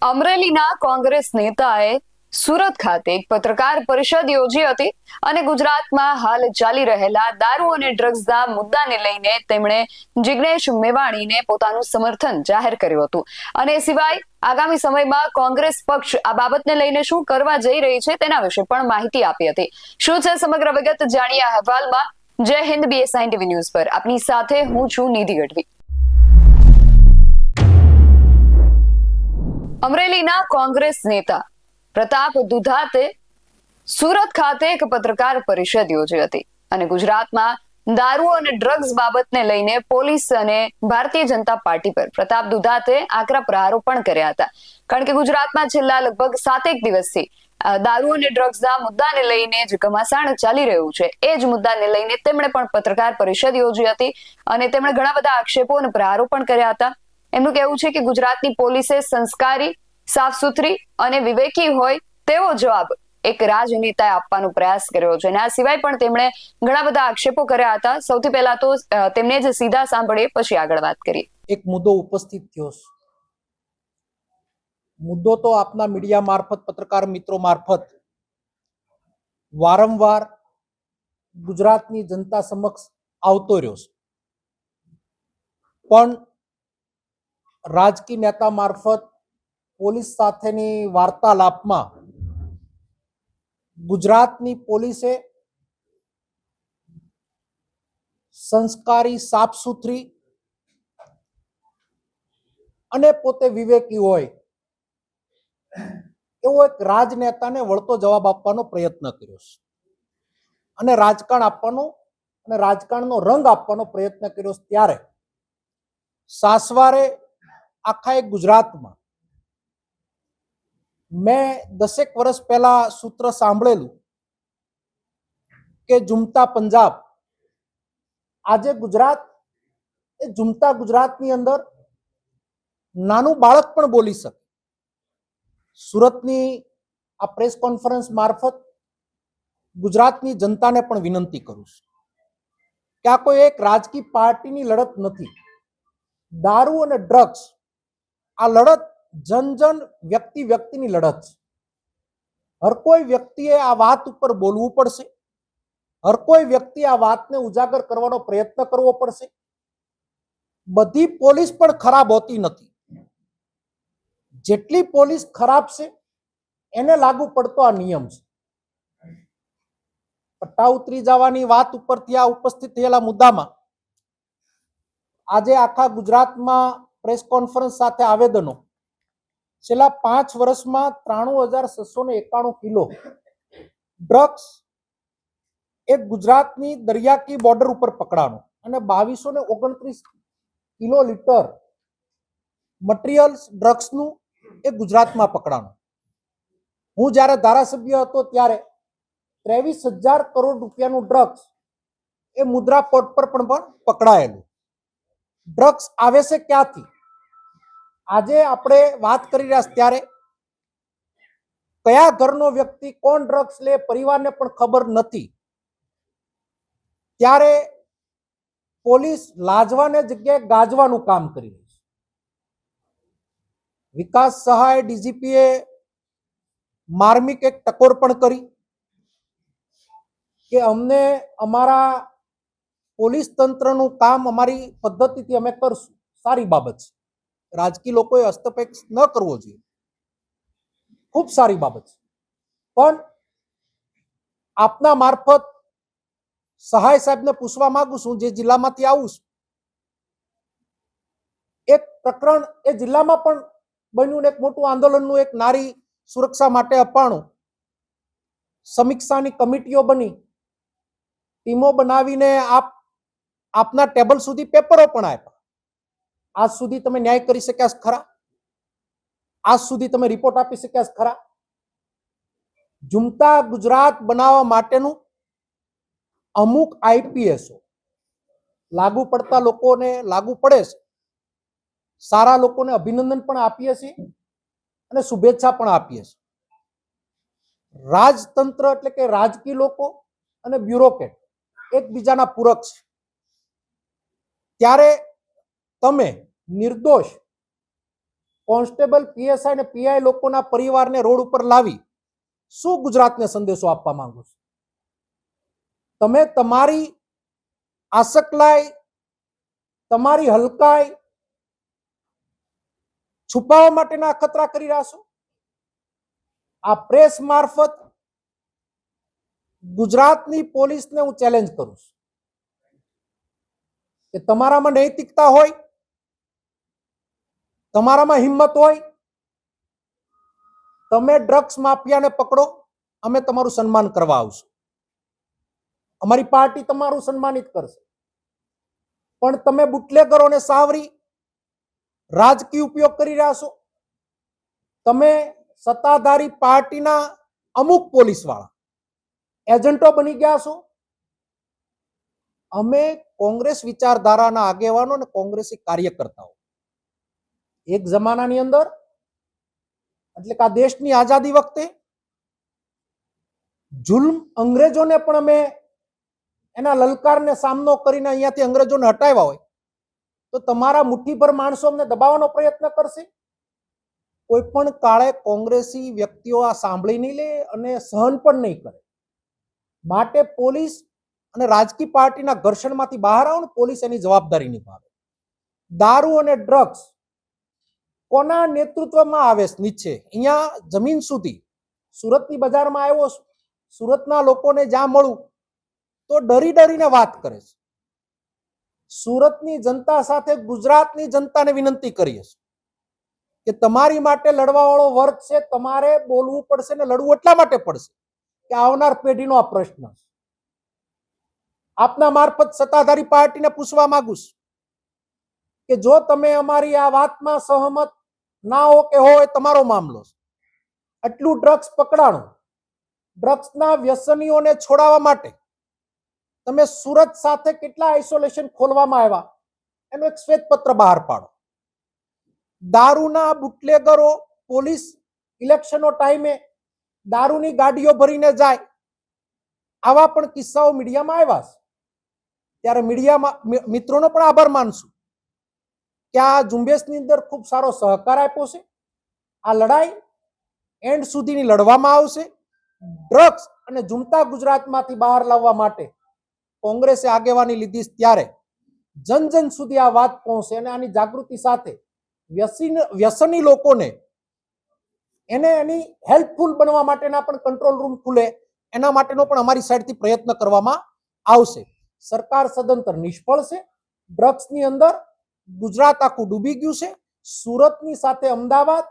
અમરેલીના કોંગ્રેસ નેતાએ સુરત ખાતે એક પત્રકાર પરિષદ યોજી હતી અને ગુજરાતમાં હાલ ચાલી રહેલા દારૂ અને ડ્રગ્સના મુદ્દાને લઈને તેમણે જિગ્નેશ મેવાણીને પોતાનું સમર્થન જાહેર કર્યું હતું અને સિવાય આગામી સમયમાં કોંગ્રેસ પક્ષ આ બાબતને લઈને શું કરવા જઈ રહી છે તેના વિશે પણ માહિતી આપી હતી। શું છે સમગ્ર વિગત જાણીએ અહેવાલમાં। જય હિન્દ BSI TV ન્યૂઝ પર આપની સાથે હું છું નિધિ ગઢવી। અમરેલીના કોંગ્રેસ નેતા પ્રતાપ દુધાતે સુરત ખાતે એક પત્રકાર પરિષદ યોજી હતી અને ગુજરાતમાં દારૂ અને ડ્રગ્સ બાબતને લઈને પોલીસ અને ભારતીય જનતા પાર્ટી પર પ્રતાપ દુધાતે આકરા પ્રહારો પણ કર્યા હતા। કારણ કે ગુજરાતમાં છેલ્લા લગભગ 7 દિવસથી દારૂ અને ડ્રગ્સના મુદ્દાને લઈને જે ઘમાસાણ ચાલી રહ્યું છે એ જ મુદ્દાને લઈને તેમણે પણ પત્રકાર પરિષદ યોજી હતી અને તેમણે ઘણા બધા આક્ષેપો અને પ્રહારો પણ કર્યા હતા। એમનું કહેવું છે કે ગુજરાતની પોલીસે સંસ્કારી, સાફ સુથરી અને વિવેકી હોય તેવો જવાબ એક રાજનેતાએ આપવાનો પ્રયાસ કર્યો છે અને આ સિવાય પણ તેમણે ઘણા બધા આક્ષેપો કર્યા હતા। સૌથી પહેલા તો તેમને જ સીધા સાંભળીએ, પછી આગળ વાત કરીએ। એક મુદ્દો ઉપસ્થિત થયો છે। મુદ્દો તો આપના મીડિયા મારફત, પત્રકાર મિત્રો મારફત વારંવાર ગુજરાતની જનતા સમક્ષ આવતો રહ્યો છે, પણ રાજકીય નેતા મારફત પોલીસ સાથેની વાર્તાલાપમાં ગુજરાતની પોલીસે સંસ્કારી, સાફ સુથરી અને પોતે વિવેકી હોય એવો એક રાજનેતાને વળતો જવાબ આપવાનો પ્રયત્ન કર્યો છે અને રાજકારણ આપવાનો અને રાજકારણનો રંગ આપવાનો પ્રયત્ન કર્યો છે। ત્યારે સાસવારે આખા એક ગુજરાતમાં મેં 10 વર્ષ પહેલા સૂત્ર સાંભળેલું કે ઝૂમતા પંજાબ। આજે ગુજરાત એ ઝૂમતા ગુજરાતની અંદર નાનું બાળક પણ બોલી શકે। સુરતની આ પ્રેસ કોન્ફરન્સ મારફત ગુજરાતની જનતાને પણ વિનંતી કરું છું કે આ કોઈ એક રાજકીય પાર્ટીની લડત નથી। દારૂ અને ડ્રગ્સ આ લડત જન વ્યક્તિની લડત છે। હર કોઈ વ્યક્તિએ આ વાત ઉપર બોલવું પડશે, હર કોઈ વ્યક્તિ આ વાતને ઉજાગર કરવાનો પ્રયત્ન કરવો પડશે। બધી પોલીસ પણ ખરાબ હોતી નથી। જેટલી પોલીસ ખરાબ છે એને લાગુ પડતો આ નિયમ છે। પટ્ટા ઉતરી જવાની વાત ઉપરથી આ ઉપસ્થિત થયેલા મુદ્દામાં આજે આખા ગુજરાતમાં પ્રેસ કોન્ફરન્સ સાથે આવેદનો, છેલ્લા 5 વર્ષમાં 93,691 કિલો ડ્રગ્સ એક ગુજરાતની દરિયાકી બોર્ડર ઉપર પકડાણો અને 2229 કિલોલીટર મટીરિયલ્સ ડ્રગ્સનું એ ગુજરાતમાં પકડાણું। હું જ્યારે ધારાસભ્ય હતો ત્યારે 23,000 કરોડ રૂપિયાનું ડ્રગ્સ એ મુદ્રા પોર્ટ પર પણ પકડાયેલું। ડ્રગ્સ આવે છે ક્યાંથી? આજે આપણે વાત કરી રહ્યા ત્યારે કયા ઘરનો વ્યક્તિ કોણ ડ્રગ્સ લે પરિવારને પણ ખબર નથી। ત્યારે પોલીસ લાજવાને જગ્યાએ ગાજવાનું કામ કરી રહી છે। વિકાસ સહાય ડીજીપીએ માર્મિક એક ટકોર પણ કરી કે અમને અમારા પોલીસ તંત્રનું કામ અમારી પદ્ધતિથી અમે કરશું। સારી બાબત છે, રાજકીય લોકોએ હસ્તક્ષેપ ન કરવો જોઈએ, ખૂબ સારી બાબત છે। પણ આપના મારફત સહાય સાહેબને પૂછવા માંગુ છું, જે જિલ્લામાંથી આવું છું, એક પ્રકરણ એ જિલ્લામાં પણ બન્યું ને એક મોટું આંદોલનનું એક નારી સુરક્ષા માટે અપાણું। સમીક્ષાની કમિટીઓ બની, ટીમો બનાવીને આપના ટેબલ સુધી પેપરો પણ આપ્યા। આજ સુધી તમે ન્યાય કરી શક્યા છે ખરા? આજ સુધી તમે રિપોર્ટ આપી શક્યા છે ખરા? ઝૂમતા ગુજરાત બનાવવા માટેનું અમુક આઈપીએસો લાગુ પડતા લોકોને લાગુ પડે છે। સારા લોકોને અભિનંદન પણ આપીએ છીએ અને શુભેચ્છા પણ આપીએ છીએ। રાજતંત્ર એટલે કે રાજકીય લોકો અને બ્યુરોક્રેટ એકબીજાના પૂરક છે। ત્યારે તમે નિર્દોષ કોન્સ્ટેબલ, પીએસઆઈ અને પીઆઈ લોકોના પરિવારને રોડ ઉપર લાવી શું ગુજરાતને સંદેશો આપવા માંગો છો? તમે તમારી આસકલાઈ, તમારી હલકાઈ છુપાવવા માટેના અખતરા કરી રહ્યા છો. આ પ્રેસ મારફત ગુજરાતની પોલીસને હું ચેલેન્જ કરું છું કે તમારામાં નૈતિકતા હોય, તમારામાં હિંમત હોય, તમે ડ્રગ્સ માફિયાને પકડો, અમે તમારું સન્માન કરવા આવશું. અમારી પાર્ટી તમારું સન્માનિત કરશે. પણ તમે બુટલેગરોને સાવરી રાજકીય ઉપયોગ કરી રહ્યા છો. તમે સત્તાધારી પાર્ટીના અમુક પોલીસવાળા એજન્ટો બની ગયા છો. અમે કોંગ્રેસ વિચારધારાના આગેવાનો અને કોંગ્રેસી કાર્યકર્તાઓ એક જમાનાની અંદર, એટલે કે આ દેશની આઝાદી વખતે જુલ્મ અંગ્રેજોને પણ અમે એના લલકારને સામનો કરીને અહીંયાથી અંગ્રેજોને હટાવ્યા હોય તો તમારા મુઠ્ઠીભર માણસો અમને દબાવવાનો પ્રયત્ન કરશે. કોઈ પણ કાળે કોંગ્રેસી વ્યક્તિઓ આ સાંભળી નહીં લે અને સહન પણ નહીં કરે. માટે પોલીસ અને રાજકીય પાર્ટીના ઘર્ષણમાંથી બહાર આવો ને પોલીસ એની જવાબદારી નિભાવે. દારૂ અને ડ્રગ્સ કોના નેતૃત્વમાં આવે નીચે અહીંયા જમીન સુધી સુરતની બજારમાં આવ્યો છું. સુરતના લોકોને જ્યાં મળું તો ડરી ડરીને વાત કરે છે. સુરતની જનતા સાથે ગુજરાતની જનતાને વિનંતી કરીએ છીએ કે તમારી માટે લડવાવાળો વર્ગ છે, તમારે બોલવું પડશે ને લડવું એટલા માટે પડશે કે આવનાર પેઢીનો આ પ્રશ્ન છે. આપના મારફત સત્તાધારી પાર્ટીને પૂછવા માંગુ છું કે જો તમે અમારી આ વાતમાં સહમત ના હો કે હોય તમારો મામલો છે. આટલું ડ્રગ્સ પકડાણું, ડ્રગ્સના વ્યસનીઓને છોડાવવા માટે તમે સુરત સાથે કેટલા આઇસોલેશન ખોલવામાં આવ્યા એનો એક શ્વેતપત્ર બહાર પાડો. દારૂના બુટલેગરો પોલીસ ઇલેક્શનો ટાઈમે દારૂની ગાડીઓ ભરીને જાય, આવા પણ કિસ્સાઓ મીડિયામાં આવ્યા છે. ત્યારે મીડિયામાં મિત્રોનો પણ આભાર માનશું કે આ ઝુંબેશની અંદર ખૂબ સારો સહકાર આપ્યો છે. આ લડાઈ એન્ડ સુધીની લડવામાં આવશે. ડ્રગ્સ અને ઝૂમતા ગુજરાતમાંથી બહાર લાવવા માટે કોંગ્રેસે આગેવાની લીધી ત્યારે જન જન સુધી આ વાત પહોંચે અને આની જાગૃતિ સાથે વ્યસની લોકોને એની હેલ્પફુલ બનવા માટેના પણ કંટ્રોલ રૂમ ખુલે એના માટેનો પણ અમારી સાઈડથી પ્રયત્ન કરવામાં આવશે. સરકાર સદંતર નિષ્ફળ છે. ડ્રગ્સની અંદર ગુજરાત આખું ડૂબી ગયું છે. સુરતની સાથે અમદાવાદ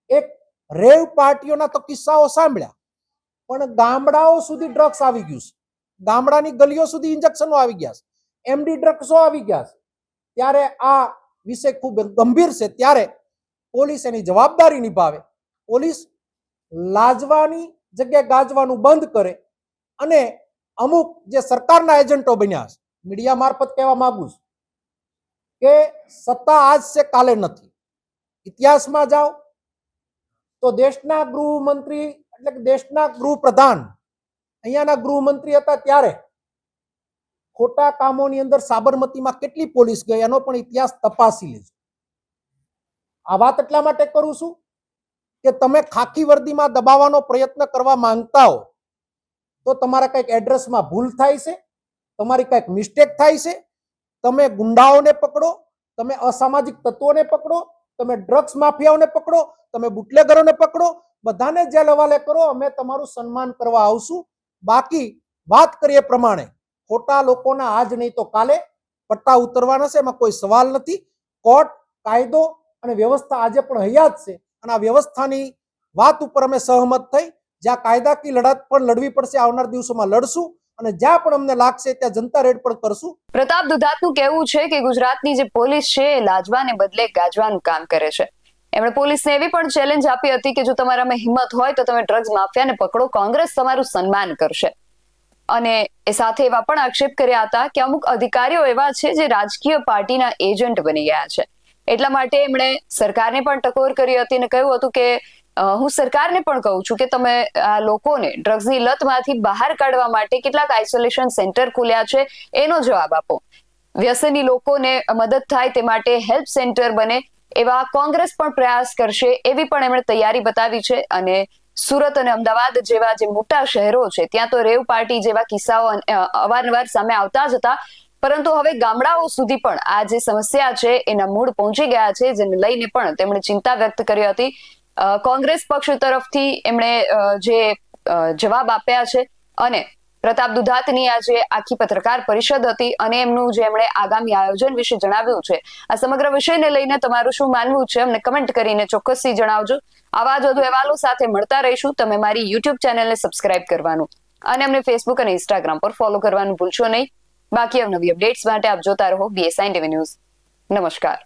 એક રેવ પાર્ટીઓના તો કિસ્સાઓ સાંભળ્યા, પણ ગામડાઓ સુધી ડ્રગ્સ આવી ગયું છે. ગામડાની ગલીઓ સુધી ઇન્જેક્શનો આવી ગયા છે, એમડી ડ્રગ્સો આવી ગયા છે. ત્યારે આ વિષય ખૂબ ગંભીર છે. ત્યારે પોલીસ એની જવાબદારી નિભાવે. પોલીસ લાજવાની જગ્યાએ ગાજવાનું બંધ કરે અને અમુક જે સરકારના એજન્ટો બન્યા છે, મીડિયા મારફત કહેવા માંગુ છું કે સત્તા આજ છે કાલે નથી. ઇતિહાસમાં જાઓ તો દેશના ગૃહમંત્રી એટલે કે દેશના ગૃહપ્રધાન અહીંયાના ગૃહમંત્રી હતા ત્યારે ખોટા કામોની અંદર સાબરમતીમાં કેટલી પોલીસ ગઈ એનો પણ ઇતિહાસ તપાસી લેજો. આ વાત એટલા માટે કરું છું કે તમે ખાખી વર્દીમાં દબાવવાનો પ્રયત્ન કરવા માંગતા હો તો તમારા કંઈક એડ્રેસમાં ભૂલ થાય છે, તમારી કંઈક મિસ્ટેક થાય છે. તમે ગુંડાઓને પકડો, તમે અસામાજિક તત્વોને પકડો, તમે ડ્રગ્સ માફિયાઓને પકડો, તમે બુટલેગરોને પકડો, બધાને જેલ હવાલે કરો. અમે તમારું સન્માન કરવા આવશું. બાકી વાત કરીએ પ્રમાણે ખોટા લોકોના આજ નહીં તો કાલે પટ્ટા ઉતરવાના છે, એમાં કોઈ સવાલ નથી. કોર્ટ, કાયદો અને વ્યવસ્થા આજે પણ હયાત છે અને આ વ્યવસ્થાની વાત ઉપર અમે સહમત થઈ. જ્યાં કાયદાકીય લડત પણ લડવી પડશે આવનાર દિવસોમાં લડશું અને જ્યાં પણ અમને લાગશે ત્યાં જનતા રેડ પણ કરશું. પ્રતાપ દુધાતનું કહેવું છે કે ગુજરાતની જે પોલીસ છે એ લાજવાને બદલે ગાજવાનું કામ કરે છે. એમણે પોલીસને એવી પણ ચેલેન્જ આપી હતી કે જો તમારામાં હિંમત હોય તો તમે ડ્રગ્સ માફિયાને પકડો, કોંગ્રેસ તમારું સન્માન કરશે. અને એ સાથે એવા પણ આક્ષેપ કર્યા હતા કે અમુક અધિકારીઓ એવા છે જે રાજકીય પાર્ટીના એજન્ટ બની ગયા છે. એટલા માટે એમણે સરકારને પણ ટકોર કરી હતી અને કહ્યું હતું કે હું સરકારને પણ કહું છું કે તમે આ લોકોને ડ્રગ્સની લતમાંથી બહાર કાઢવા માટે કેટલાક આઇસોલેશન સેન્ટર ખોલ્યા છે એનો જવાબ આપો. વ્યસની લોકોને મદદ થાય તે માટે હેલ્પ સેન્ટર બને એવા કોંગ્રેસ પણ પ્રયાસ કરશે એવી પણ એમણે તૈયારી બતાવી છે. અને સુરત અને અમદાવાદ જેવા જે મોટા શહેરો છે ત્યાં તો રેવ પાર્ટી જેવા કિસ્સાઓ અવારનવાર સામે આવતા જ હતા, પરંતુ હવે ગામડાઓ સુધી પણ આ જે સમસ્યા છે એના મૂળ પહોંચી ગયા છે, જેને લઈને પણ તેમણે ચિંતા વ્યક્ત કરી હતી. કોંગ્રેસ પક્ષ તરફથી એમણે જે જવાબ આપ્યા છે અને પ્રતાપ દુધાતની આ જે આખી પત્રકાર પરિષદ હતી અને એમનું જે એમણે આગામી આયોજન વિશે જણાવ્યું છે, આ સમગ્ર વિષયને લઈને તમારું શું માનવું છે અમને કમેન્ટ કરીને ચોક્કસથી જણાવજો. આવા જ વધુ અહેવાલો સાથે મળતા રહીશું. તમે મારી યુટ્યુબ ચેનલને સબસ્ક્રાઇબ કરવાનું અને અમને ફેસબુક અને ઇન્સ્ટાગ્રામ પર ફોલો કરવાનું ભૂલશો નહીં. બાકી અવનવી અપડેટ્સ માટે આપ જોતા રહો BSI ટીવી ન્યૂઝ. નમસ્કાર.